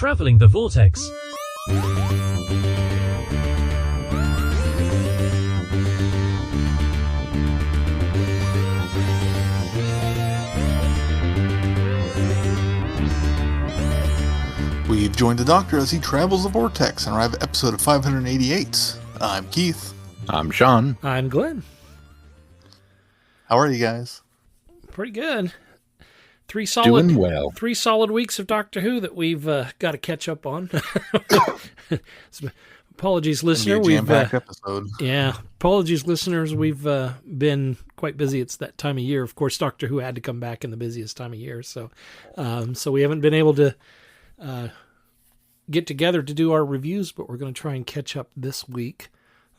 Traveling the Vortex. We've joined the Doctor as he travels the Vortex and arrive at episode of 588. I'm Keith. I'm Sean. I'm Glenn. How are you guys? Pretty good. Doing well. 3 solid weeks of Doctor Who that we've got to catch up on. Apologies, listener. It's gonna be a jam-packed episode. Yeah, apologies, listeners. We've been quite busy. It's that time of year. Of course, Doctor Who had to come back in the busiest time of year, so we haven't been able to get together to do our reviews, but we're going to try and catch up this week.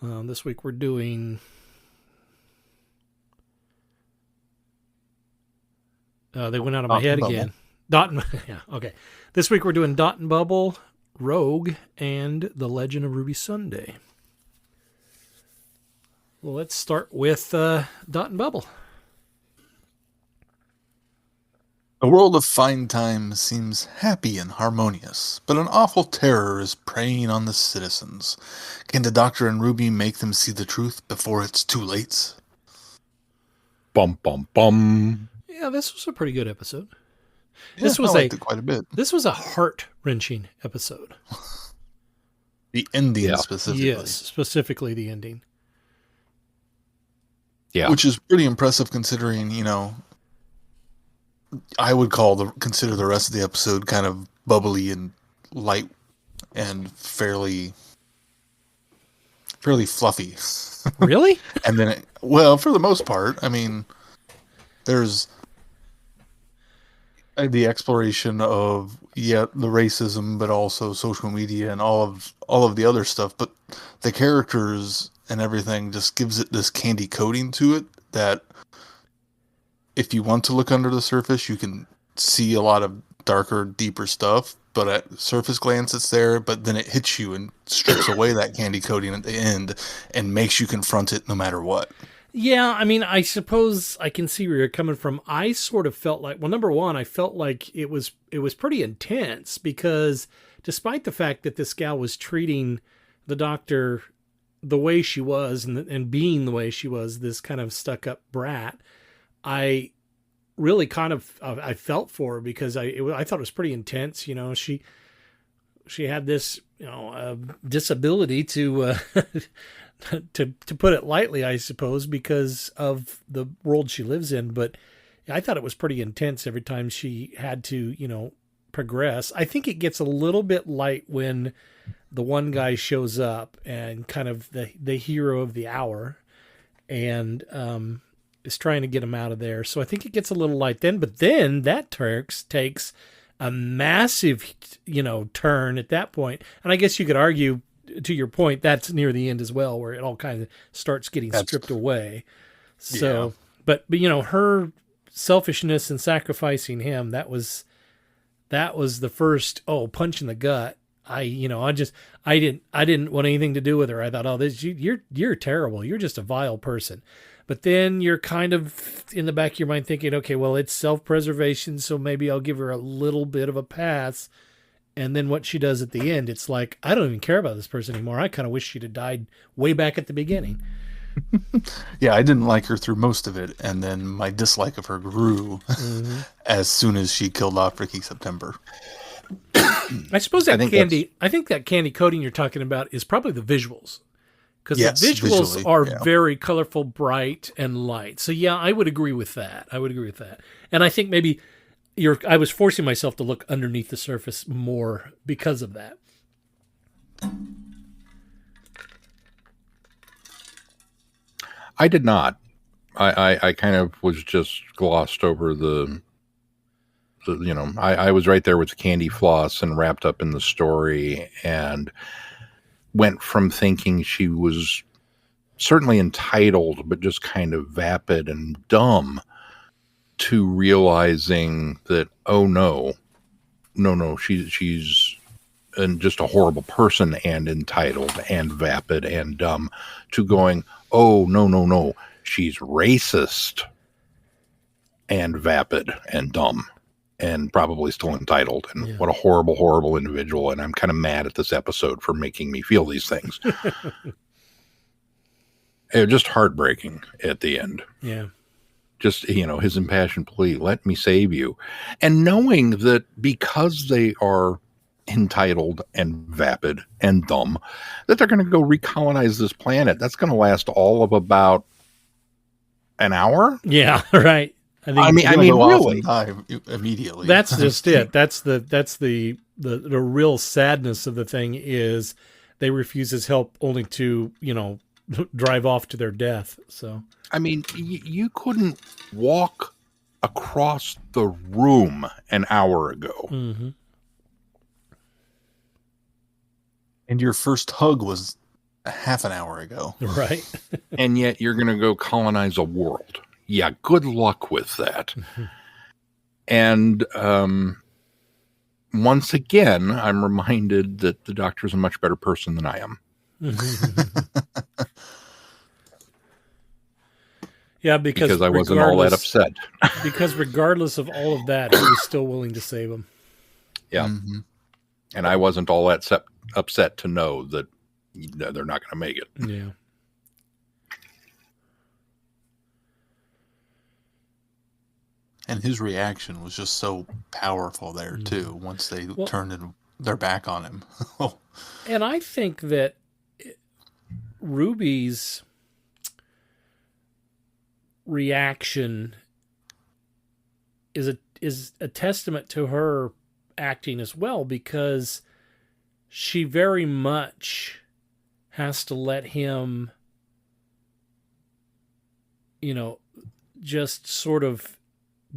This week we're doing... they went out of my head again. Yeah, okay. This week we're doing Dot and Bubble, Rogue, and The Legend of Ruby Sunday. Well, let's start with Dot and Bubble. The world of Fine Time seems happy and harmonious, but an awful terror is preying on the citizens. Can the Doctor and Ruby make them see the truth before it's too late? Bum, bum, bum. Yeah, this was a pretty good episode. Yeah, I liked it quite a bit. This was a heart-wrenching episode. The ending specifically. Yes, specifically the ending. Yeah. Which is pretty impressive considering, I would consider the rest of the episode kind of bubbly and light and fairly fluffy. Really? And then, for the most part, I mean, there's the exploration of the racism, but also social media and all of the other stuff. But the characters and everything just gives it this candy coating to it that if you want to look under the surface, you can see a lot of darker, deeper stuff. But at surface glance, it's there. But then it hits you and strips away that candy coating at the end and makes you confront it no matter what. Yeah, I mean, I suppose I can see where you're coming from. I sort of felt like, number one, I felt like it was pretty intense because despite the fact that this gal was treating the Doctor the way she was and being the way she was, this kind of stuck-up brat, I really kind of I felt for her because I thought it was pretty intense. She had this disability to to put it lightly, I suppose, because of the world she lives in. But I thought it was pretty intense every time she had to progress. I think it gets a little bit light when the one guy shows up and kind of the hero of the hour and is trying to get him out of there. So I think it gets a little light then, but then that takes a massive, turn at that point. And I guess you could argue, to your point, that's near the end as well, where it all kind of starts getting stripped away. So, yeah. but her selfishness and sacrificing him, that was the first, punch in the gut. I didn't want anything to do with her. I thought, you're terrible. You're just a vile person. But then you're kind of in the back of your mind thinking, okay, well, it's self-preservation, so maybe I'll give her a little bit of a pass. And then what she does at the end, it's like, I don't even care about this person anymore. I kind of wish she'd have died way back at the beginning. Yeah, I didn't like her through most of it. And then my dislike of her grew as soon as she killed off Ricky September. I suppose I think that candy coating you're talking about is probably the visuals. Because the visuals are very colorful, bright, and light. So, yeah, I would agree with that. And I think maybe I was forcing myself to look underneath the surface more because of that. I did not. I kind of was just glossed over I was right there with the candy floss and wrapped up in the story and went from thinking she was certainly entitled, but just kind of vapid and dumb, to realizing that, oh no, she's just a horrible person and entitled and vapid and dumb, to going, oh no, she's racist and vapid and dumb and probably still entitled. And Yeah. what a horrible, horrible individual. And I'm kind of mad at this episode for making me feel these things. It was just heartbreaking at the end. Yeah. Just, his impassioned plea, let me save you. And knowing that because they are entitled and vapid and dumb, that they're going to go recolonize this planet. That's going to last all of about an hour. Yeah. Right. I mean, Go off really, and die immediately. That's just it. That's the real sadness of the thing is they refuse his help only to, drive off to their death. So, I mean, you couldn't walk across the room an hour ago. mm-hmm. And your first hug was a half an hour ago. Right. And yet you're going to go colonize a world. Yeah, good luck with that. Mm-hmm. And once again, I'm reminded that the Doctor is a much better person than I am. Yeah, because I wasn't all that upset. Because regardless of all of that, he was still willing to save him. Yeah. Mm-hmm. And I wasn't all that upset to know that they're not going to make it. Yeah. And his reaction was just so powerful there, too, once they turned their back on him. And I think that Ruby's reaction is a testament to her acting as well, because she very much has to let him, just sort of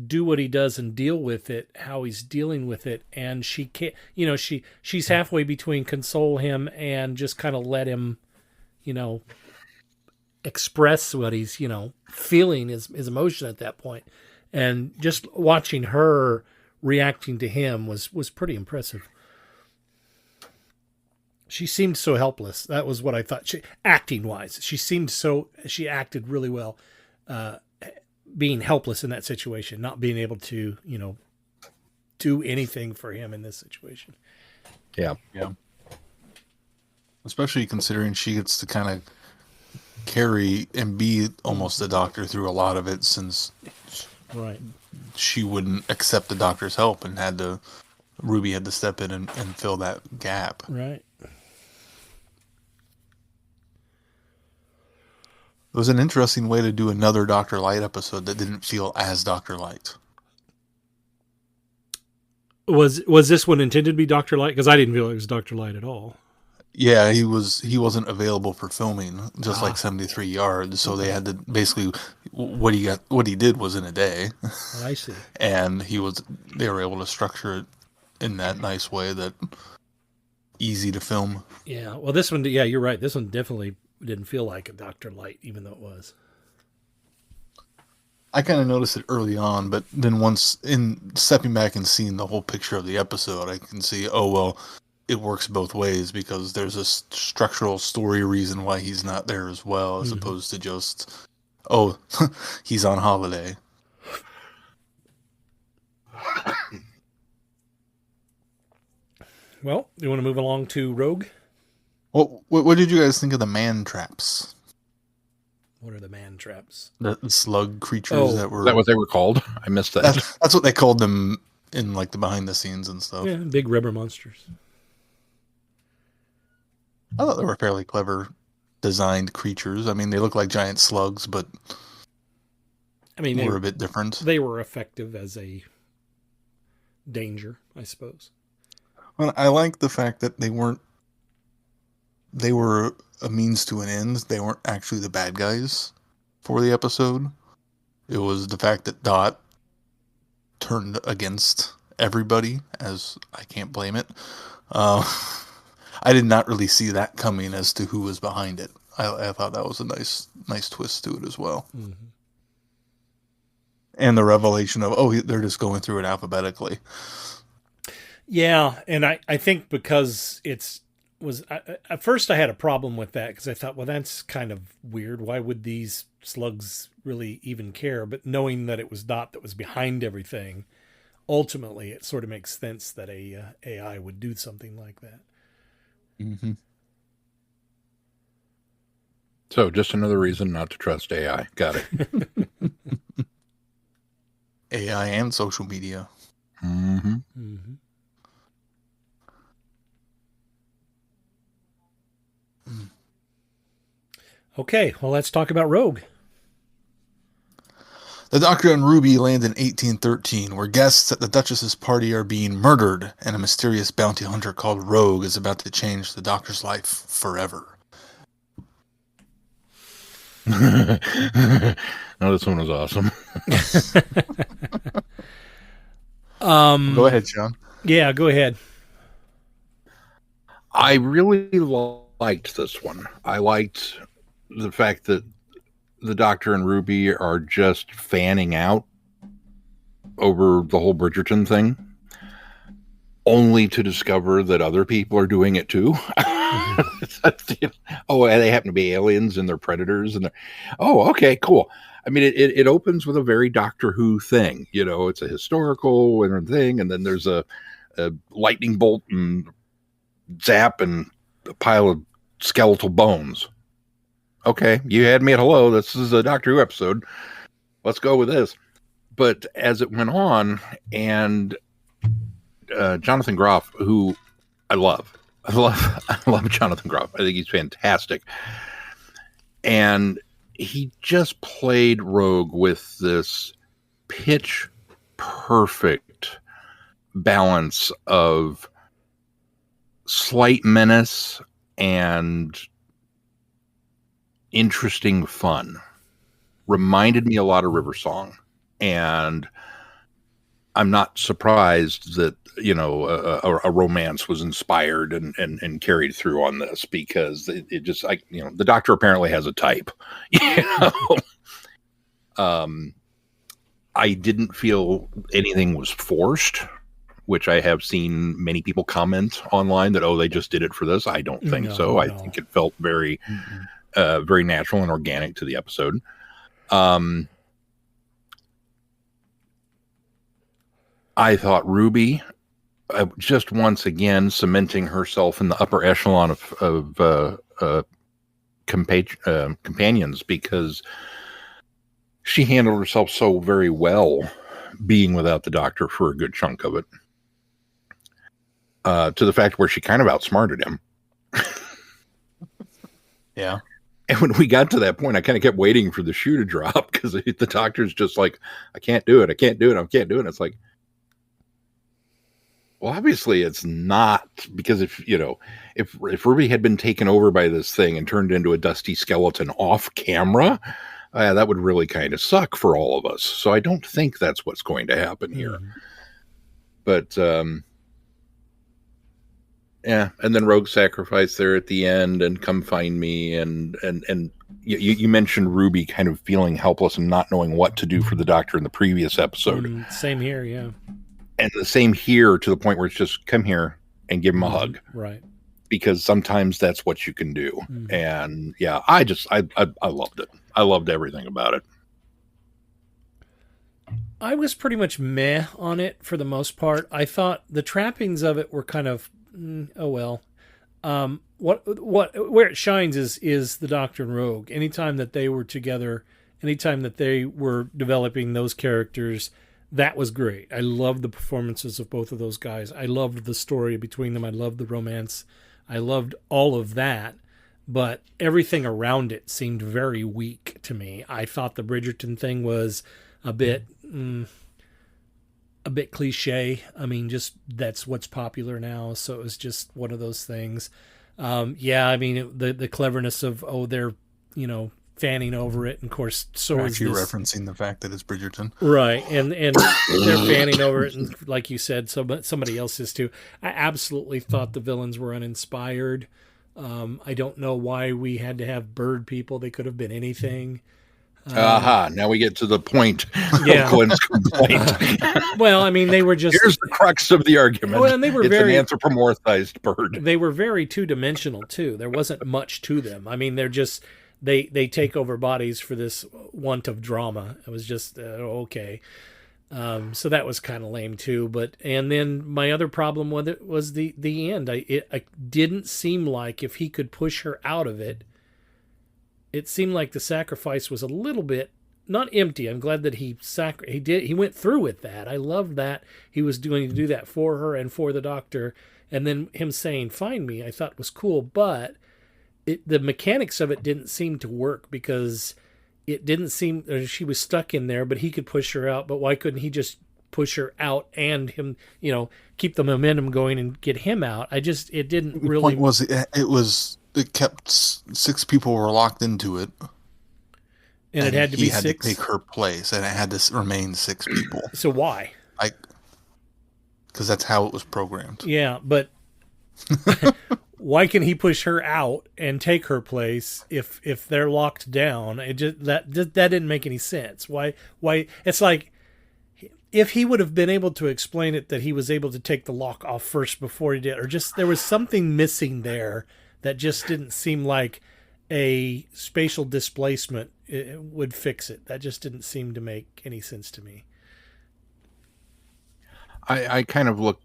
do what he does and deal with it, how he's dealing with it. And she can't, she's halfway between console him and just kind of let him, express what he's, feeling his emotion at that point. And just watching her reacting to him was pretty impressive. She seemed so helpless. That was what I thought. Acting wise, she acted really well, being helpless in that situation, not being able to, do anything for him in this situation. Yeah. Yeah. Especially considering she gets to kind of carry and be almost the Doctor through a lot of it, since right, she wouldn't accept the Doctor's help and Ruby had to step in and fill that gap. Right. It was an interesting way to do another Dr. Light episode that didn't feel as Dr. Light. Was this one intended to be Dr. Light? Because I didn't feel it was Dr. Light at all. Yeah, he wasn't available for filming, just like 73 Yards. So they had to basically what he did was in a day. I see. And they were able to structure it in that nice way that easy to film. Yeah. Well, this one, yeah, you're right. This one definitely didn't feel like a Dr. Light, even though it was. I kind of noticed it early on, but then once in stepping back and seeing the whole picture of the episode, I can see, it works both ways, because there's a structural story reason why he's not there as well, as opposed to just, he's on holiday. Well, you want to move along to Rogue? What did you guys think of the man traps? What are the man traps? The slug creatures that were... Is that what they were called? I missed that. That's what they called them in like the behind the scenes and stuff. Yeah, big rubber monsters. I thought they were fairly clever designed creatures. I mean, they look like giant slugs, but they were a bit different. They were effective as a danger, I suppose. Well, I like the fact that they were a means to an end. They weren't actually the bad guys for the episode. It was the fact that Dot turned against everybody, as I can't blame it. I did not really see that coming as to who was behind it. I thought that was a nice twist to it as well. Mm-hmm. And the revelation of, they're just going through it alphabetically. Yeah, and I think because at first I had a problem with that, because I thought, well, that's kind of weird. Why would these slugs really even care? But knowing that it was Dot that was behind everything, ultimately it sort of makes sense that a AI would do something like that. Mm-hmm. So just another reason not to trust AI. Got it. AI and social media. Mm-hmm. Mm-hmm. Okay, well, let's talk about Rogue. The Doctor and Ruby land in 1813, where guests at the Duchess's party are being murdered, and a mysterious bounty hunter called Rogue is about to change the Doctor's life forever. No, this one was awesome. Go ahead, Sean. Yeah, go ahead. I really liked this one. I liked the fact that the Doctor and Ruby are just fanning out over the whole Bridgerton thing, only to discover that other people are doing it too. Oh, and they happen to be aliens and they're predators, and they're okay, cool. I mean, it opens with a very Doctor Who thing. You know, it's a historical thing, and then there's a lightning bolt and zap and a pile of skeletal bones. Okay, you had me at hello. This is a Doctor Who episode. Let's go with this. But as it went on, and Jonathan Groff, who I love Jonathan Groff. I think he's fantastic. And he just played Rogue with this pitch perfect balance of slight menace and interesting fun. Reminded me a lot of River Song. And I'm not surprised that, you know, a romance was inspired and carried through on this, because it just, like, you know, the Doctor apparently has a type. You know? I didn't feel anything was forced, which I have seen many people comment online that, they just did it for this. I don't think so. I think it felt very, very natural and organic to the episode. I thought Ruby, just once again cementing herself in the upper echelon of companions, because she handled herself so very well, being without the Doctor for a good chunk of it, to the fact where she kind of outsmarted him. Yeah. And when we got to that point, I kind of kept waiting for the shoe to drop, because the Doctor's just like, I can't do it. I can't do it. I can't do it. And it's like, well, obviously it's not, because if Ruby had been taken over by this thing and turned into a dusty skeleton off camera, that would really kind of suck for all of us. So I don't think that's what's going to happen here. Mm-hmm. But yeah, and then Rogue sacrifice there at the end, and come find me, and you mentioned Ruby kind of feeling helpless and not knowing what to do for the Doctor in the previous episode. Same here, yeah. And the same here, to the point where it's just, come here and give him a hug. Right. Because sometimes that's what you can do. Mm-hmm. And yeah, I loved it. I loved everything about it. I was pretty much meh on it for the most part. I thought the trappings of it were kind of, oh well. Where it shines is the Doctor and Rogue. Anytime that they were together, anytime that they were developing those characters, that was great. I loved the performances of both of those guys. I loved the story between them. I loved the romance. I loved all of that. But everything around it seemed very weak to me. I thought the Bridgerton thing was a bit cliche. I mean, just that's what's popular now. So it was just one of those things. Yeah, I mean, the cleverness of, they're, fanning over it, and of course, so is actually referencing the fact that it's Bridgerton, right? And they're fanning over it, and like you said, somebody else is too. I absolutely thought the villains were uninspired. I don't know why we had to have bird people. They could have been anything. Now we get to the point of Glenn's complaint. Well, I mean, they were just... Here's the crux of the argument. Well, and they were it's an anthropomorphized bird. They were very two-dimensional, too. There wasn't much to them. I mean, they're just... They take over bodies for this want of drama. It was just, okay. So that was kind of lame too. But and then my other problem with it was the end. I didn't seem like if he could push her out of it, it seemed like the sacrifice was a little bit not empty. I'm glad that he went through with that. I loved that he was doing to do that for her and for the doctor. And then him saying "find me," I thought was cool, but the mechanics of it didn't seem to work because it didn't seem she was stuck in there, but he could push her out. But why couldn't he just push her out and him, keep the momentum going and get him out? It didn't The really. point was it kept six people were locked into it, And it had to he be had six. to take her place, and it had to remain six people. So why? Like, because that's how it was programmed. Yeah, but why can he push her out and take her place if they're locked down? It just that didn't make any sense. Why it's like if he would have been able to explain it that he was able to take the lock off first before he did, or just there was something missing there that just didn't seem like a spatial displacement would fix it. That just didn't seem to make any sense to me. I kind of look,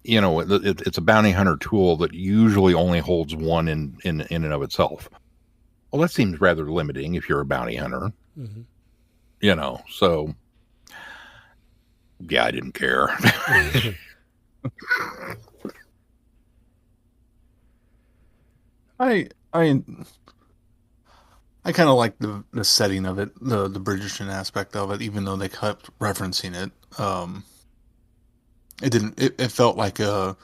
it's a bounty hunter tool that usually only holds one in and of itself. Well, that seems rather limiting if you're a bounty hunter. Mm-hmm. So yeah, I didn't care. I I I kind of like the setting of it, the Bridgerton aspect of it, even though they kept referencing it. It didn't. It felt like oh,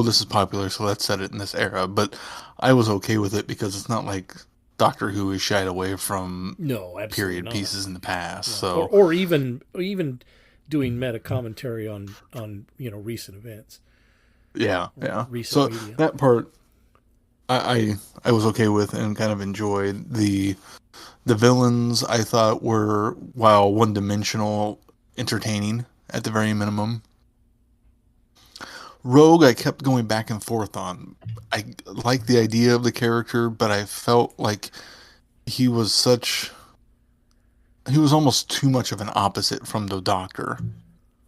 this is popular, so let's set it in this era. But I was okay with it because it's not like Doctor Who is shied away from No, absolutely period not. pieces in the past. No. So Or even doing meta commentary on recent events, yeah. recent So media. that part I was okay with and kind of enjoyed. The villains I thought were, while one dimensional, entertaining at the very minimum. Rogue, I kept going back and forth on. I like the idea of the character, but I felt like he was such. He was almost too much of an opposite from the Doctor.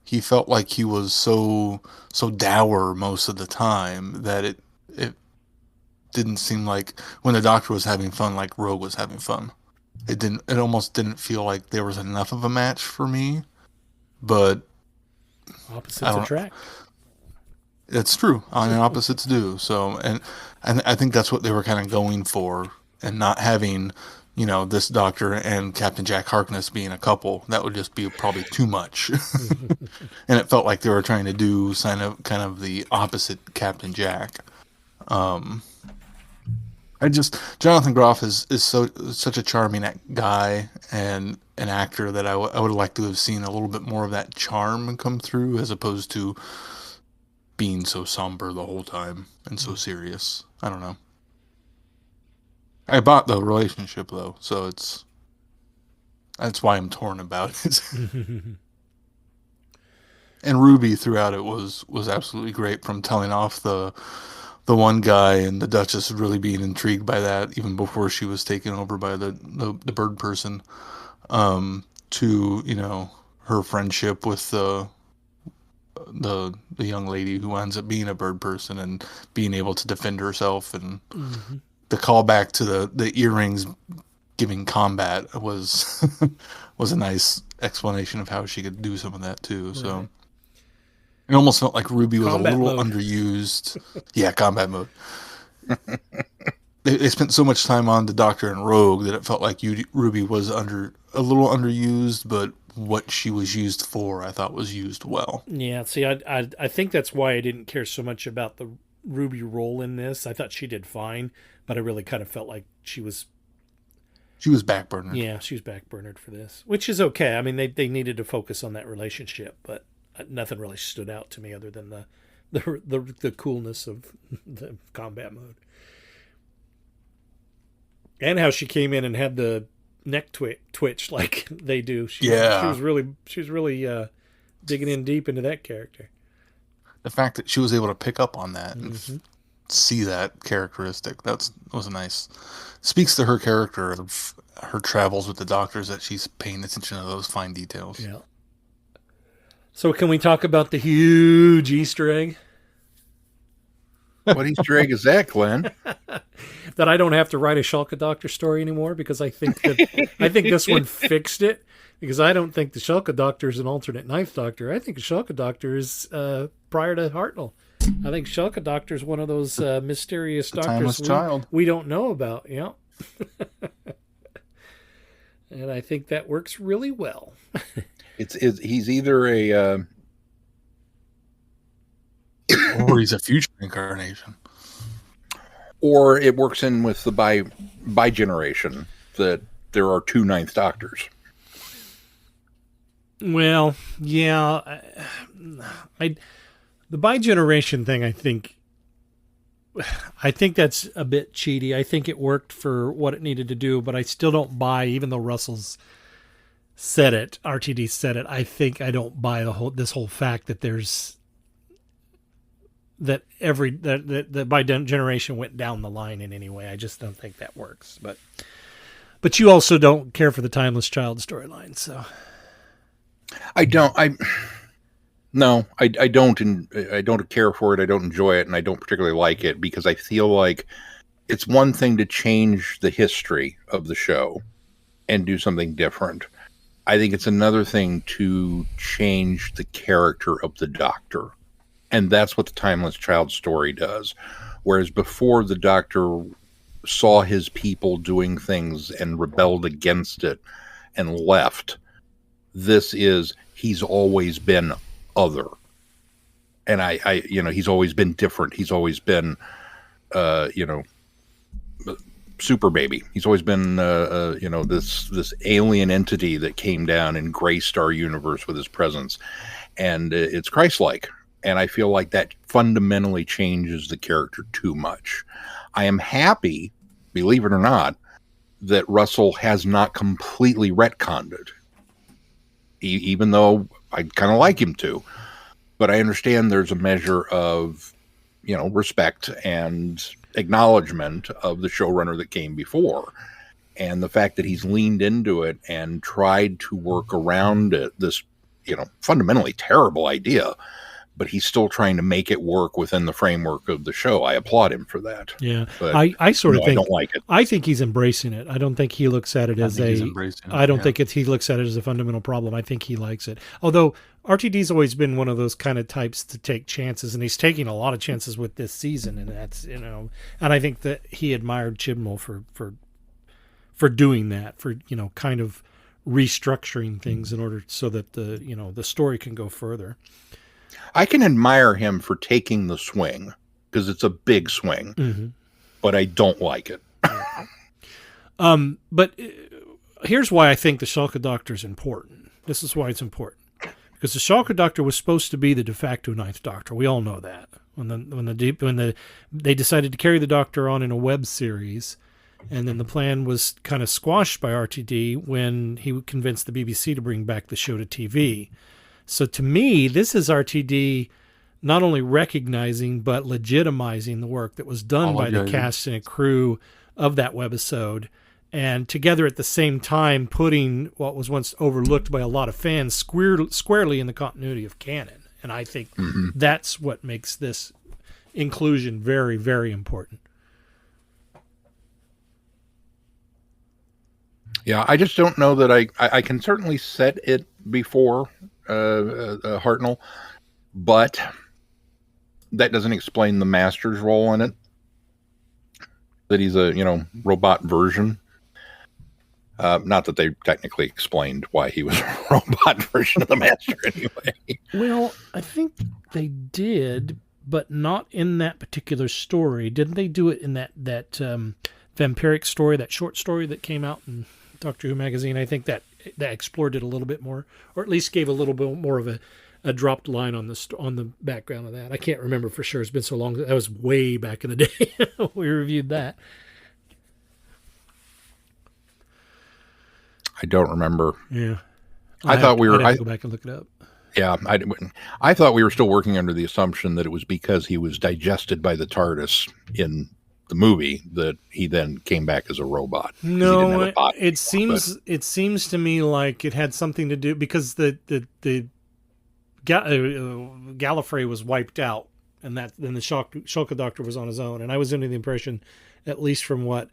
He felt like he was so dour most of the time that it didn't seem like when the Doctor was having fun, like Rogue was having fun. It almost didn't feel like there was enough of a match for me. But I Opposites don't. attract. It's true. I mean, opposites do. So, and I think that's what they were kind of going for, and not having, this Doctor and Captain Jack Harkness being a couple. That would just be probably too much. And it felt like they were trying to do kind of the opposite Captain Jack. Jonathan Groff is such a charming guy and an actor that I would like to have seen a little bit more of that charm come through, as opposed to being so somber the whole time and so serious. I don't know. I bought the relationship though, so that's why I'm torn about it. And Ruby throughout it was absolutely great, from telling off the one guy and the Duchess really being intrigued by that even before she was taken over by the bird person, to her friendship with the young lady who ends up being a bird person and being able to defend herself, and Mm-hmm. the callback to the earrings giving combat was was a nice explanation of how she could do some of that too. So Right. it almost felt like Ruby was Combat a little mode. underused. Yeah, combat mode. They spent so much time on the Doctor and Rogue that it felt like Ruby was a little underused, but what she was used for, I thought, was used well. Yeah, see, I think that's why I didn't care so much about the Ruby role in this. I thought she did fine, but I really kind of felt like she was Backburnered. yeah, she was backburnered for this, which is okay. I mean, they needed to focus on that relationship, but nothing really stood out to me other than the coolness of the combat mode and how she came in and had the neck twitch like they do. Yeah. She was really digging in deep into that character. The fact that she was able to pick up on that and Mm-hmm. see that characteristic, was a nice. Speaks to her character of her travels with the Doctors, that she's paying attention to those fine details. Yeah. So can we talk about the huge Easter egg What Easter egg is that, Glenn? that I don't have to write a Shulka Doctor story anymore because I think this one fixed it because I don't think the Shulka Doctor is an alternate Ninth Doctor. I think the Shulka Doctor is prior to Hartnell. I think Shulka Doctor is one of those mysterious The timeless doctors child. we don't know about. Yeah. And I think that works really well. He's either a Or he's a future incarnation. or it works in with the by generation that there are two Ninth Doctors. Well, yeah, I the bi-generation thing. I think that's a bit cheaty. I think it worked for what it needed to do, but I still don't buy. Even though Russell's said it, RTD said it. I don't buy this whole fact that there's that by generation went down the line in any way. I just don't think that works. But you also don't care for the timeless child storyline, so. I don't. No, I don't. I don't care for it. I don't enjoy it, and I don't particularly like it because I feel like it's one thing to change the history of the show and do something different. I think it's another thing to change the character of the Doctor, and that's what the timeless child story does. Whereas before, the Doctor saw his people doing things and rebelled against it and left. This is he's always been other, and I he's always been different. He's always been super baby. He's always been this alien entity that came down and graced our universe with his presence, and it's Christ-like. And I feel like that fundamentally changes the character too much. I am happy, believe it or not, that Russell has not completely retconned it, even though I'd kind of like him to. But I understand there's a measure of, respect and acknowledgement of the showrunner that came before. And the fact that he's leaned into it and tried to work around it, this, fundamentally terrible idea, but he's still trying to make it work within the framework of the show. I applaud him for that. Yeah, but, I sort of think I don't like it. I think he's embracing it. I don't think he looks at it as I don't think he looks at it as a fundamental problem. I think he likes it. Although RTD's always been one of those kind of types to take chances, and he's taking a lot of chances with this season, and that's and I think that he admired Chibnall for doing that, for kind of restructuring things in order so that the story can go further. I can admire him for taking the swing because it's a big swing, but I don't like it. But here's why I think the Shulka Doctor is important. This is why it's important. Because the Shulka Doctor was supposed to be the de facto Ninth Doctor. We all know that. When they decided to carry the Doctor on in a web series, and then the plan was kind of squashed by RTD when he convinced the BBC to bring back the show to TV. So to me, this is RTD not only recognizing but legitimizing the work that was done by the cast and crew of that webisode, and together at the same time putting what was once overlooked by a lot of fans squarely in the continuity of canon. And I think that's what makes this inclusion very, very important. Yeah, I just don't know that I can certainly set it before Hartnell, but that doesn't explain the Master's role in it. That he's a robot version. Not that they technically explained why he was a robot version of the Master anyway. Well, I think they did, but not in that particular story. Didn't they do it in that vampiric story, that short story that came out in Doctor Who magazine? I think that explored it a little bit more, or at least gave a little bit more of a dropped line on the background of that. I can't remember for sure. It's been so long. That was way back in the day. We reviewed that. I don't remember. Yeah, I thought we were. I'd have to go back and look it up. Yeah, I thought we were still working under the assumption that it was because he was digested by the TARDIS in the movie that he then came back as a robot. No, it seems to me like it had something to do because the Gallifrey was wiped out, and that then the Shulka Doctor was on his own. And I was under the impression, at least from what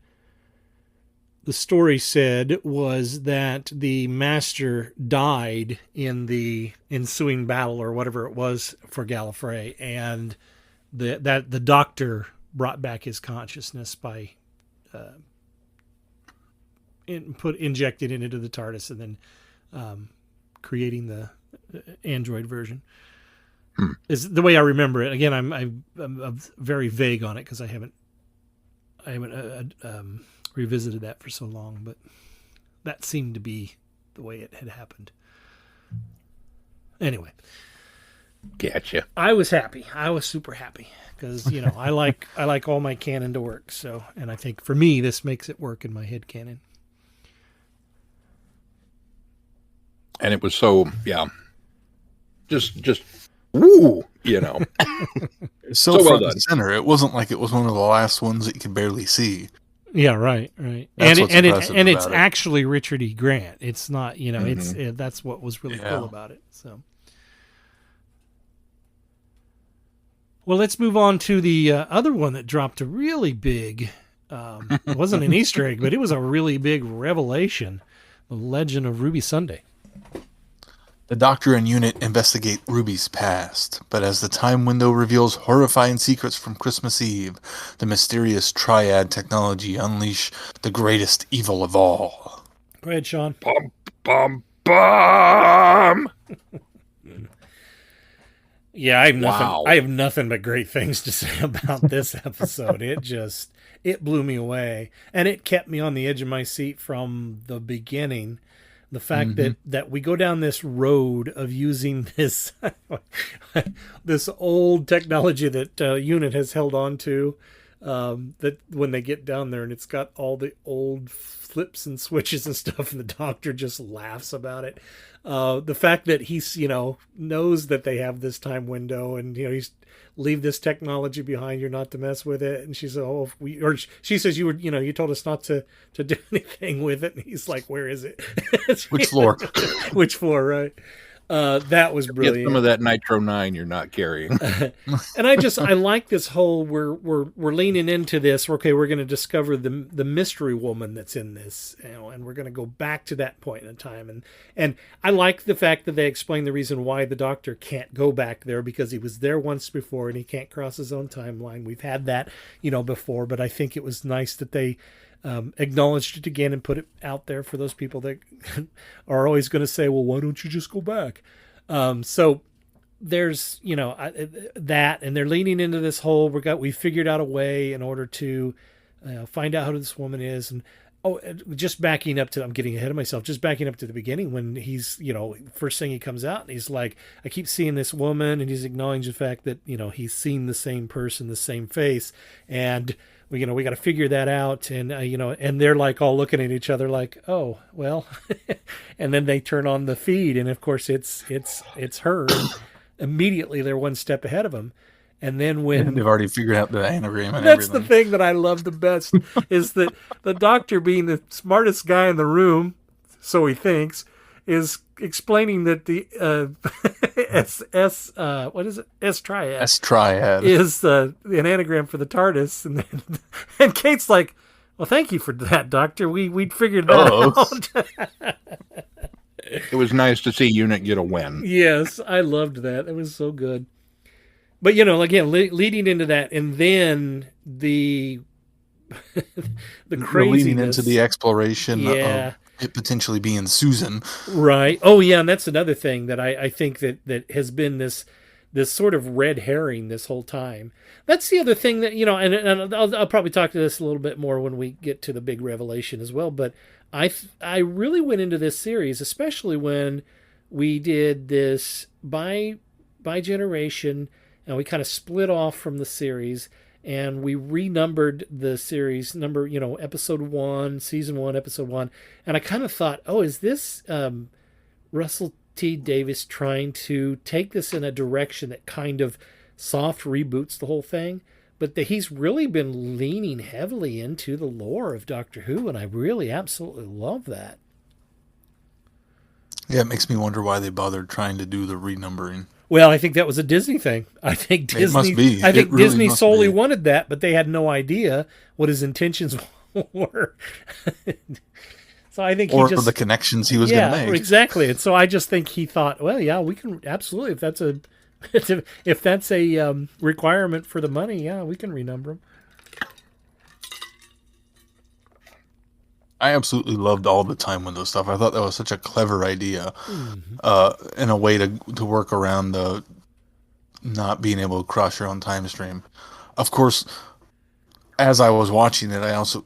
the story said, was that the Master died in the ensuing battle or whatever it was for Gallifrey, and the Doctor brought back his consciousness by injected it into the TARDIS and then creating the Android version. Is the way I remember it. Again, I'm very vague on it because I haven't revisited that for so long, but that seemed to be the way it had happened. Anyway, Gotcha. I was happy. I was super happy because I like all my canon to work. So, and I think for me, this makes it work in my head canon. And it was so, just woo, It's so So well front done. and center. It wasn't like it was one of the last ones that you could barely see. Yeah, right. That's and what's and impressive it's about it. actually Richard E. Grant. It's not, it's Mm-hmm. that's what was really Yeah. cool about it. So, well, let's move on to the other one that dropped a really big. It wasn't an Easter egg, but it was a really big revelation: the Legend of Ruby Sunday. The Doctor and Unit investigate Ruby's past, but as the time window reveals horrifying secrets from Christmas Eve, the mysterious Triad technology unleash the greatest evil of all. Go ahead, Sean. Bum, bum, bum. Yeah, I have nothing. Wow. I have nothing but great things to say about this episode. It blew me away, and it kept me on the edge of my seat from the beginning. The fact that we go down this road of using this this old technology that Unit has held on to, that when they get down there and it's got all the old flips and switches and stuff, and the Doctor just laughs about it. The fact that he's knows that they have this time window, and he's leave this technology behind. You're not to mess with it. And she says, "Oh, she says you told us not to do anything with it." And he's like, "Where is it? Which floor?" Which floor? Right. That was brilliant. Get some of that Nitro 9 you're not carrying. And I like this whole we're leaning into this. Okay, we're going to discover the mystery woman that's in this, and we're going to go back to that point in time. And I like the fact that they explain the reason why the Doctor can't go back there, because he was there once before and he can't cross his own timeline. We've had that before, but I think it was nice that they acknowledged it again and put it out there for those people that are always going to say, well, why don't you just go back? So there's that, and they're leaning into this whole we figured out a way in order to find out who this woman is. And just backing up to, I'm getting ahead of myself, just backing up to the beginning when he's first thing he comes out and he's like, I keep seeing this woman, and he's acknowledging the fact that he's seen the same person, the same face, and we got to figure that out. And and they're like all looking at each other like, oh well. And then they turn on the feed, and of course it's her. And immediately they're one step ahead of him. And then when they've already figured out the anagram and that's everything. the thing that I love the best is that the Doctor, being the smartest guy in the room, so he thinks, is explaining that the what is it? S-Triad. S-Triad Is an anagram for the TARDIS, and Kate's like, "Well, thank you for that, Doctor. We'd figured that out." It was nice to see Unit get a win. Yes, I loved that. It was so good. But again, leading into that, and then the craziness, leading into the exploration Yeah. of it potentially being Susan. Right. Oh, yeah, and that's another thing that I think that has been this sort of red herring this whole time. That's the other thing that, and I'll probably talk to this a little bit more when we get to the big revelation as well, but I really went into this series, especially when we did this by generation, and we kind of split off from the series, and we renumbered the series number, episode 1, season 1, episode 1. And I kind of thought, oh, is this Russell T. Davies trying to take this in a direction that kind of soft reboots the whole thing? But he's really been leaning heavily into the lore of Doctor Who, and I really absolutely love that. Yeah, it makes me wonder why they bothered trying to do the renumbering. Well, I think that was a Disney thing. It must be. I It think really Disney must solely be. wanted that, but they had no idea what his intentions were. So I think he Or the just, connections he was going to yeah, make. exactly. And so I just think he thought, well, yeah, we can absolutely, if that's a if that's a requirement for the money, yeah, we can renumber them. I absolutely loved all the time window stuff. I thought that was such a clever idea, Mm-hmm. in a way to work around the not being able to cross your own time stream. Of course, as I was watching it,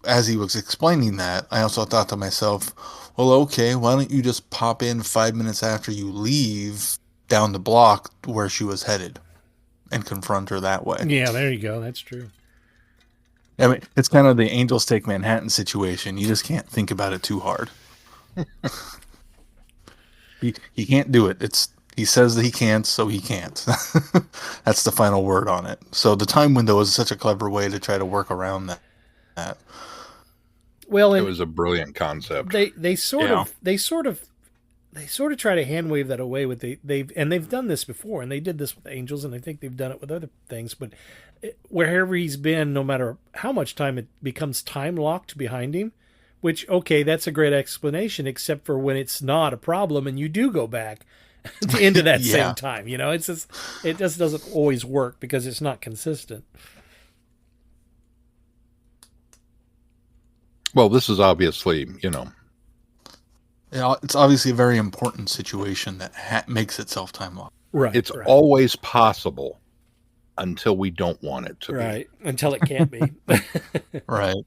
as he was explaining that, I also thought to myself, well, okay, why don't you just pop in 5 minutes after you leave down the block where she was headed and confront her that way? Yeah, there you go. That's true. I mean, it's kind of the Angels Take Manhattan situation. You just can't think about it too hard. He can't do it. He says that he can't, so he can't. That's the final word on it. So the time window is such a clever way to try to work around that. Well, It and was a brilliant concept. they sort Yeah. of try to hand wave that away with they've done this before, and they did this with Angels, and I think they've done it with other things. But wherever he's been, no matter how much time, it becomes time locked behind him. Which, okay, that's a great explanation, except for when it's not a problem and you do go back into that Yeah. same time. You know, it just doesn't always work because it's not consistent. Well, this is obviously, It's obviously a very important situation that makes itself time locked. Right. it's right. always possible until we don't want it to Right. Until it can't be. Right.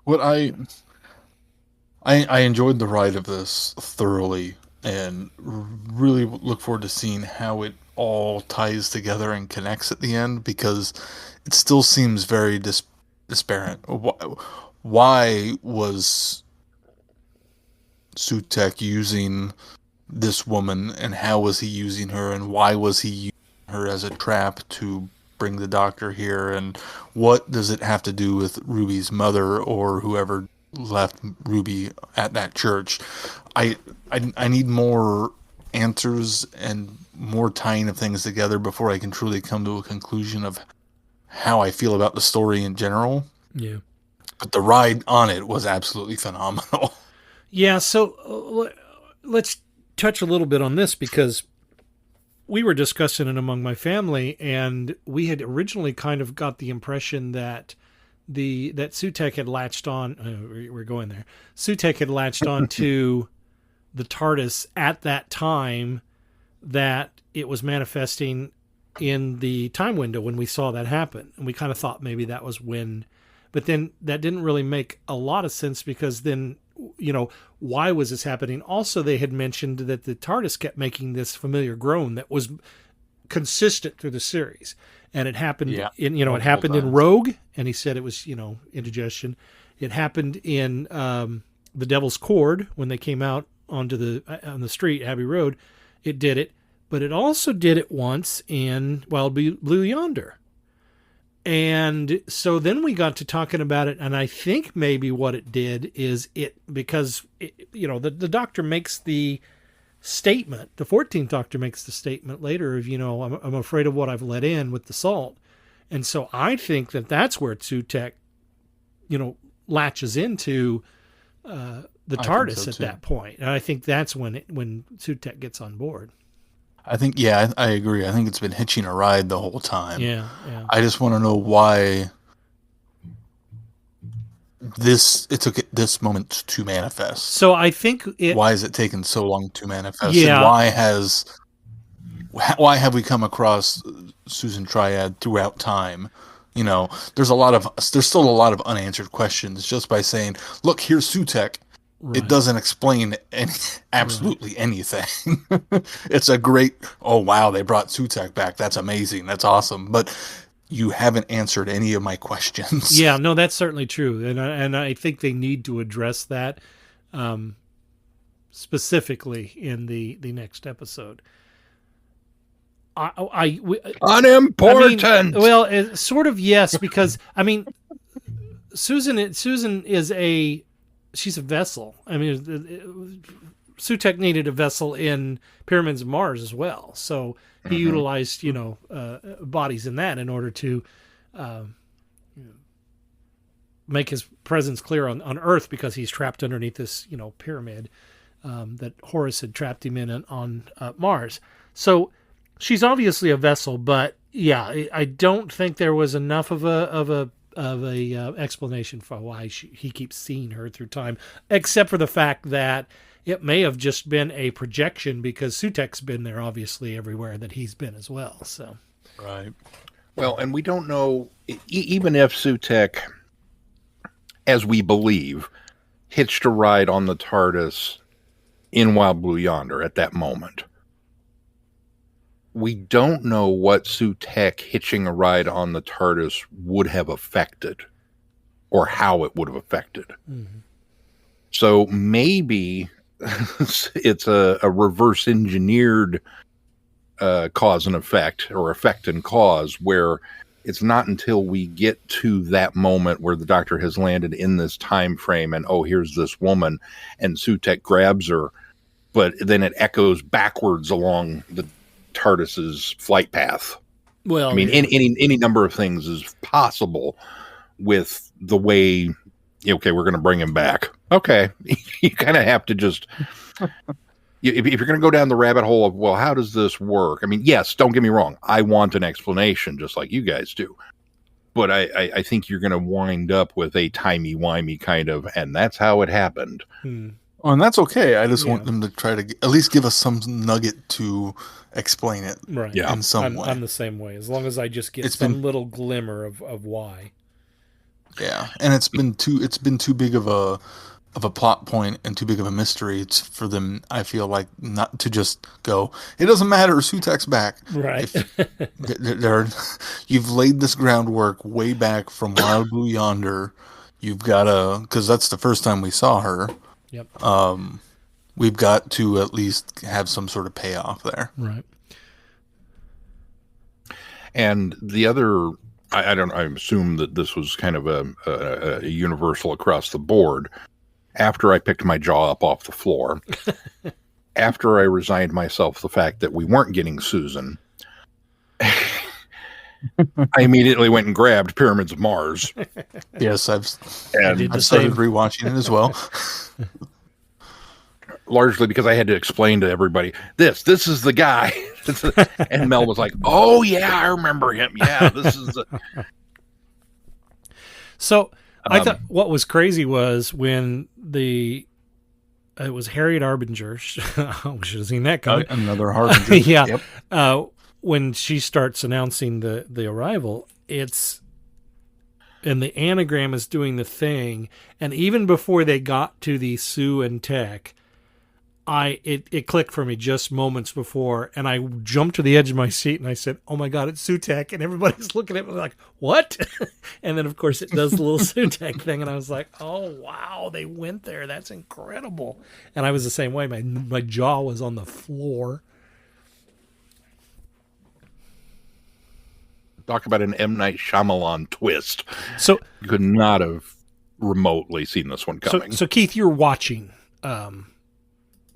What I enjoyed the ride of this thoroughly, and really look forward to seeing how it all ties together and connects at the end, because it still seems very disparate. Why was Sutek using this woman, and how was he using her, and why was he using her as a trap to bring the doctor here, and what does it have to do with Ruby's mother or whoever left Ruby at that church? I need more answers and more tying of things together before I can truly come to a conclusion of how I feel about the story in general. Yeah. But the ride on it was absolutely phenomenal. Yeah. So let's touch a little bit on this, because we were discussing it among my family, and we had originally kind of got the impression that that Sutek had latched on. We're going there. Sutek had latched on to the TARDIS at that time that it was manifesting in the time window when we saw that happen, and we kind of thought maybe that was when. But then that didn't really make a lot of sense, because then, why was this happening? Also, they had mentioned that the TARDIS kept making this familiar groan that was consistent through the series, and it happened in it happened in Rogue, and he said it was indigestion. It happened in the Devil's Cord when they came out onto on the street, Abbey Road. It did it, but it also did it once in Wild Blue Yonder. And so then we got to talking about it, and I think maybe what it did is because the doctor makes the statement, the 14th Doctor makes the statement later of, I'm afraid of what I've let in with the salt. And so I think that that's where Sutek, latches into the TARDIS at that point. And I think that's when Sutek gets on board. I think, yeah, I agree. I think it's been hitching a ride the whole time. Yeah. I just want to know why it took this moment to manifest. So I think why has it taken so long to manifest? Yeah. And why have we come across Susan Triad throughout time? There's still a lot of unanswered questions just by saying, look, here's Sutek. Right. It doesn't explain absolutely anything. It's a great, oh wow, they brought Sutek back. That's amazing. That's awesome. But you haven't answered any of my questions. Yeah, no, that's certainly true, and I think they need to address that specifically in the next episode. Unimportant. Well, sort of, yes, because Susan is she's a vessel. Sutek needed a vessel in Pyramids of Mars as well, so he utilized bodies in that in order to make his presence clear on Earth, because he's trapped underneath this pyramid that Horus had trapped him in on Mars. So she's obviously a vessel, but yeah, I don't think there was enough of a explanation for why he keeps seeing her through time, except for the fact that it may have just been a projection, because Sutek's been there obviously everywhere that he's been as well. So Right. Well, and we don't know, even if Sutek, as we believe, hitched a ride on the TARDIS in Wild Blue Yonder at that moment. We don't know what Sutek hitching a ride on the TARDIS would have affected, or how it would have affected. mm-hmm. So maybe it's a reverse engineered cause and effect, or effect and cause, where it's not until we get to that moment where the Doctor has landed in this time frame and, oh, here's this woman, and Sutek grabs her, but then it echoes backwards along the TARDIS's flight path. Well, I mean, any number of things is possible with the way, okay, we're going to bring him back. Okay. You kind of have to just, if you're going to go down the rabbit hole of, well, how does this work? I mean, yes, don't get me wrong. I want an explanation, just like you guys do. But I think you're going to wind up with a timey-wimey kind of, and that's how it happened. Oh, and that's okay. I just want them to try to at least give us some nugget to explain it, right? Yeah, in some way. I'm the same way. As long as I just get some little glimmer of why. Yeah, and it's been too big of a plot point and too big of a mystery for them, I feel like, not to just go, it doesn't matter, Sutek's back. Right. You've laid this groundwork way back from Wild Blue Yonder. You've got to, because that's the first time we saw her. Yep. We've got to at least have some sort of payoff there. Right. And the other, I assume that this was kind of a universal across the board. After I picked my jaw up off the floor, after I resigned myself the fact that we weren't getting Susan, I immediately went and grabbed Pyramids of Mars. Yes, I've the started rewatching it as well. Largely because I had to explain to everybody, this is the guy. And Mel was like, oh yeah, I remember him. Yeah, this is the... So I thought what was crazy was when it was Harriet Arbinger. I should have seen that coming. Another Harbinger. Yeah. Yep. When she starts announcing the arrival, and the anagram is doing the thing. And even before they got to the Sue and Tech, it clicked for me just moments before, and I jumped to the edge of my seat and I said, oh my God, it's Sutek. And everybody's looking at me like, what? And then of course it does the little Sutek thing. And I was like, oh wow, they went there. That's incredible. And I was the same way. My jaw was on the floor. Talk about an M. Night Shyamalan twist. So you could not have remotely seen this one coming. So Keith, you're watching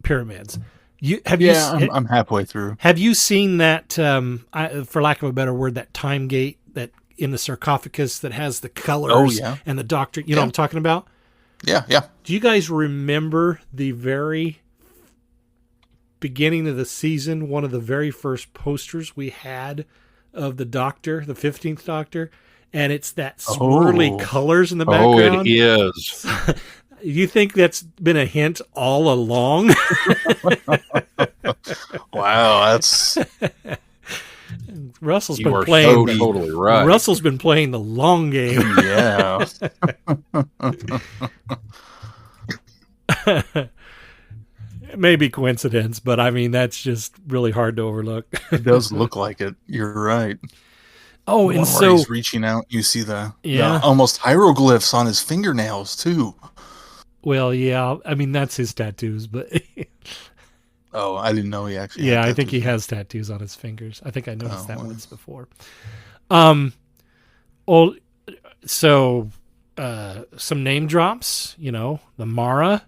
Pyramids. I'm halfway through. Have you seen that, for lack of a better word, that time gate that in the sarcophagus that has the colors and the Doctor? You know what I'm talking about? Yeah. Do you guys remember the very beginning of the season, one of the very first posters we had of the Doctor, the 15th Doctor? And it's that swirly colors in the background. Oh, it is. You think that's been a hint all along? Wow, that's... Russell's You been are playing. so totally right. Russell's been playing the long game. Yeah. It may be coincidence, but I mean, that's just really hard to overlook. It does look like it. You're right. Oh, and so he's reaching out, you see the almost hieroglyphs on his fingernails too. Well, yeah, I mean that's his tattoos, but oh, I didn't know he actually. Yeah, had I think he tattoos. has tattoos on his fingers. I think I noticed that once before. Well, so some name drops. You know, the Mara,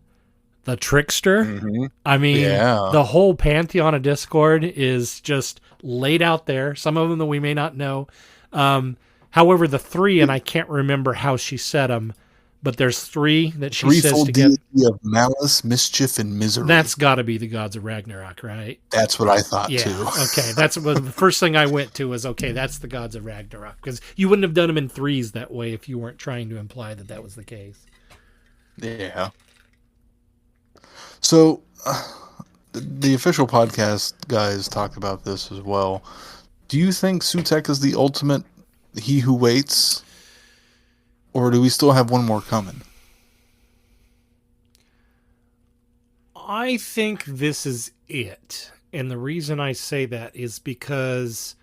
the trickster. Mm-hmm. I mean, Yeah. the whole pantheon of Discord is just laid out there. Some of them that we may not know. However, the three, and I can't remember how she said them, but there's three that she says Threefold together. deity of malice, mischief, and misery. That's got to be the gods of Ragnarok, right? That's what I thought Yeah. too. Okay. That's what the first thing I went to was, okay, that's the gods of Ragnarok, because you wouldn't have done them in threes that way if you weren't trying to imply that that was the case. Yeah. So, the official podcast guys talked about this as well. Do you think Sutek is the ultimate he who waits? Or do we still have one more coming? I think this is it. And the reason I say that is because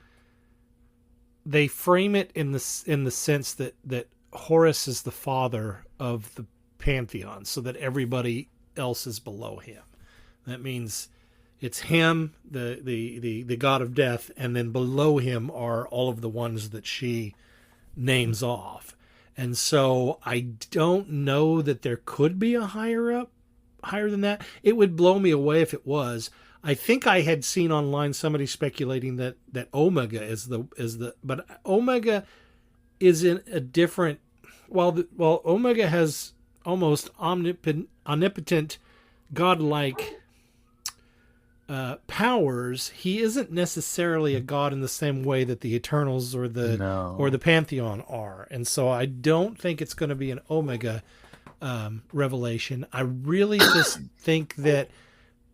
they frame it in the sense that Horus is the father of the pantheon, so that everybody else is below him. That means it's him, the god of death, and then below him are all of the ones that she names off. And so I don't know that there could be a higher than that. It would blow me away if it was. I think I had seen online somebody speculating that Omega is the but Omega is in a different, while Omega has almost omnipotent godlike powers, he isn't necessarily a god in the same way that the Eternals or the Pantheon are. And so I don't think it's going to be an Omega revelation. I really just think that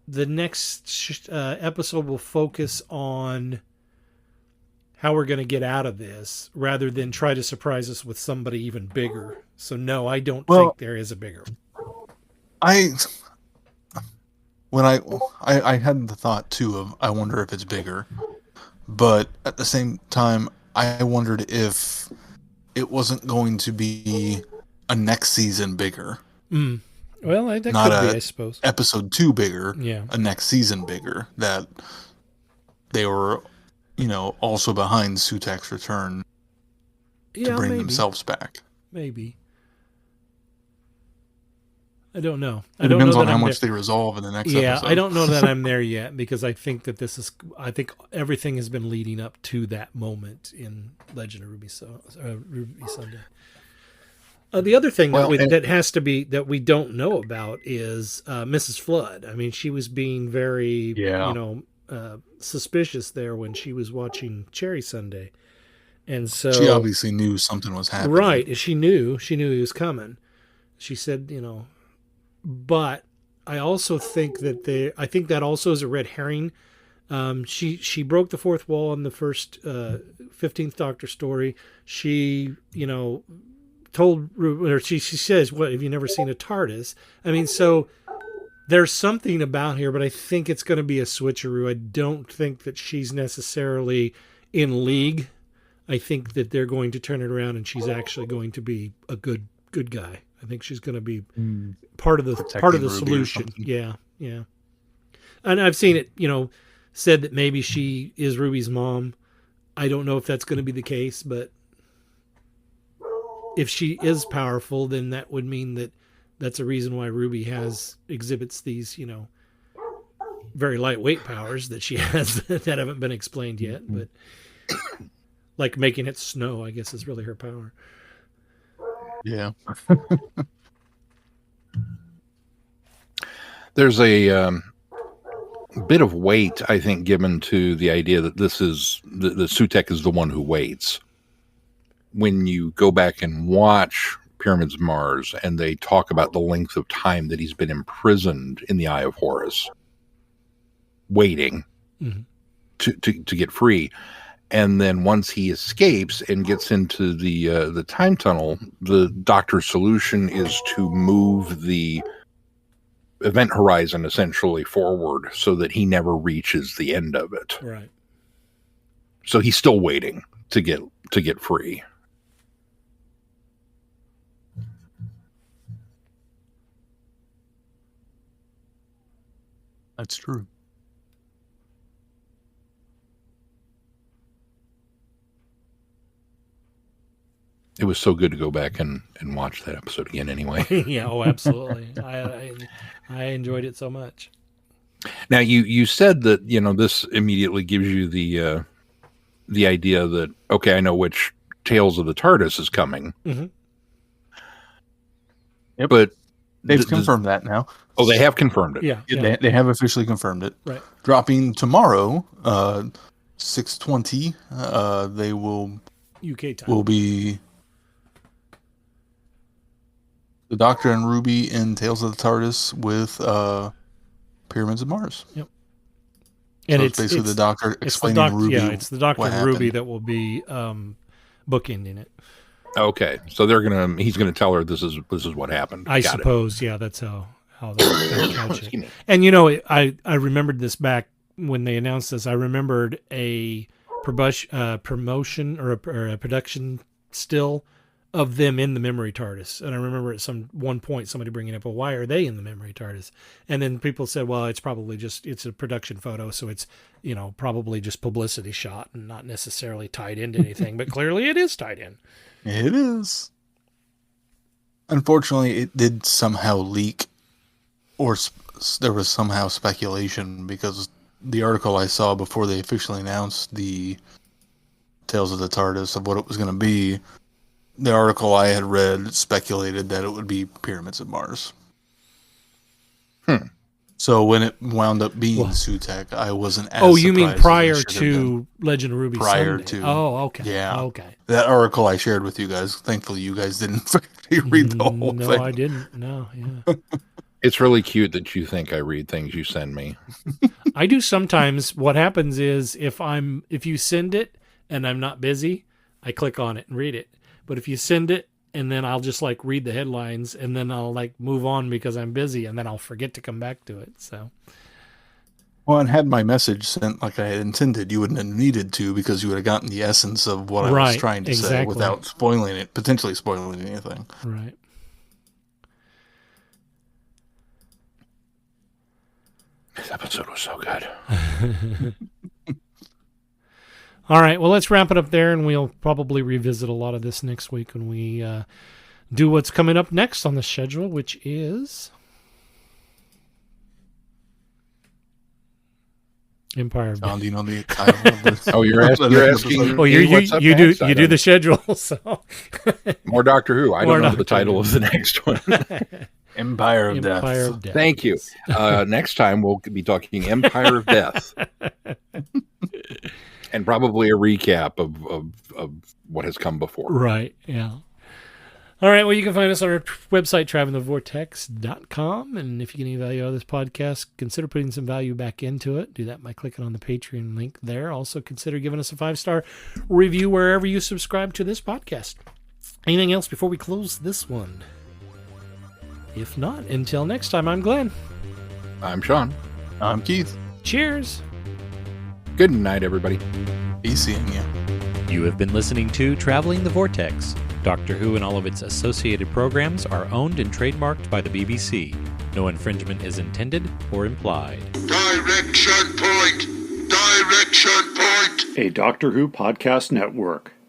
the next episode will focus on how we're going to get out of this rather than try to surprise us with somebody even bigger. So no, I don't think there is a bigger. I had the thought too of, I wonder if it's bigger, but at the same time I wondered if it wasn't going to be a next season bigger. Well, that Not could be, I suppose. Episode 2 bigger, Yeah. a next season bigger, that they were, also behind Sutek's return to bring themselves back. Maybe. I don't know. It depends on how much they resolve in the next episode. Yeah, I don't know that I'm there yet, because I think that I think everything has been leading up to that moment in Legend of Ruby Sunday. The other thing that has to be, that we don't know about, is Mrs. Flood. I mean, she was being very, suspicious there when she was watching Cherry Sunday. And so she obviously knew something was happening. Right. She knew he was coming. She said, but I also think I think that also is a red herring. She broke the fourth wall in the first 15th Doctor story. She, told, or she says, "What, have you never seen a TARDIS?" I mean, so there's something about here, but I think it's going to be a switcheroo. I don't think that she's necessarily in league. I think that they're going to turn it around, and she's actually going to be a good guy. I think she's going to be part of the solution. Yeah. And I've seen it, said that maybe she is Ruby's mom. I don't know if that's going to be the case, but if she is powerful, then that would mean that that's a reason why Ruby exhibits these, very lightweight powers that she has that haven't been explained yet. But like making it snow, I guess, is really her power. Yeah. There's a bit of weight, I think, given to the idea that the Sutek is the one who waits. When you go back and watch Pyramids of Mars, and they talk about the length of time that he's been imprisoned in the Eye of Horus, waiting to get free. And then once he escapes and gets into the time tunnel, the Doctor's solution is to move the event horizon essentially forward so that he never reaches the end of it. Right. So he's still waiting to get free. That's true. It was so good to go back and watch that episode again anyway. Yeah, oh, absolutely. I enjoyed it so much. Now, you said that, this immediately gives you the idea that, okay, I know which Tales of the TARDIS is coming. Mm-hmm. Yep. But they've confirmed that now. Oh, they have confirmed it. Yeah. They have officially confirmed it. Right. Dropping tomorrow, 6:20. They will UK time. will be the Doctor and Ruby in Tales of the TARDIS with Pyramids of Mars. Yep. And so it's basically the Doctor explaining to Ruby. Yeah, it's the Doctor and Ruby happened. that will be bookending it. Okay, so he's gonna tell her this is what happened. I suppose, yeah, that's how they'll couch it. And I remembered this back when they announced this. I remembered a promotion or a production still of them in the memory TARDIS, and I remember at one point somebody bringing up, well, why are they in the memory TARDIS? And then people said, well, it's probably it's a production photo, so it's probably just publicity shot and not necessarily tied into anything. But clearly, it is tied in. It is. Unfortunately, it did somehow leak, or there was somehow speculation, because the article I saw before they officially announced the Tales of the TARDIS of what it was going to be, the article I had read speculated that it would be Pyramids of Mars. So when it wound up being Sutekh, I wasn't as Oh, you mean surprised prior as it should have to been. Legend of Ruby Prior Sunday? to. Oh, okay. Yeah. Okay. That article I shared with you guys, thankfully you guys didn't read the whole thing. No, I didn't. No, yeah. It's really cute that you think I read things you send me. I do sometimes. What happens is if you send it and I'm not busy, I click on it and read it. But if you send it and then I'll just read the headlines and then I'll move on because I'm busy and then I'll forget to come back to it. So. Well, and had my message sent like I had intended, you wouldn't have needed to, because you would have gotten the essence of what I was trying to say without potentially spoiling anything. Right. This episode was so good. All right, well, let's wrap it up there, and we'll probably revisit a lot of this next week when we do what's coming up next on the schedule, which is Empire of Death. Do you know the title of this? Oh, you're asking. Oh, you do the schedule. So more Doctor Who. I don't know the title of the next one. Empire of Death. Thank you. Next time we'll be talking Empire of Death. And probably a recap of what has come before. Right, yeah. All right, well, you can find us on our website, travelingthevortex.com. And if you get any value out of this podcast, consider putting some value back into it. Do that by clicking on the Patreon link there. Also, consider giving us a 5-star review wherever you subscribe to this podcast. Anything else before we close this one? If not, until next time, I'm Glenn. I'm Sean. I'm Keith. Cheers. Good night, everybody. Be seeing you. You have been listening to Traveling the Vortex. Doctor Who and all of its associated programs are owned and trademarked by the BBC. No infringement is intended or implied. Direction point! Direction point! A Doctor Who podcast network.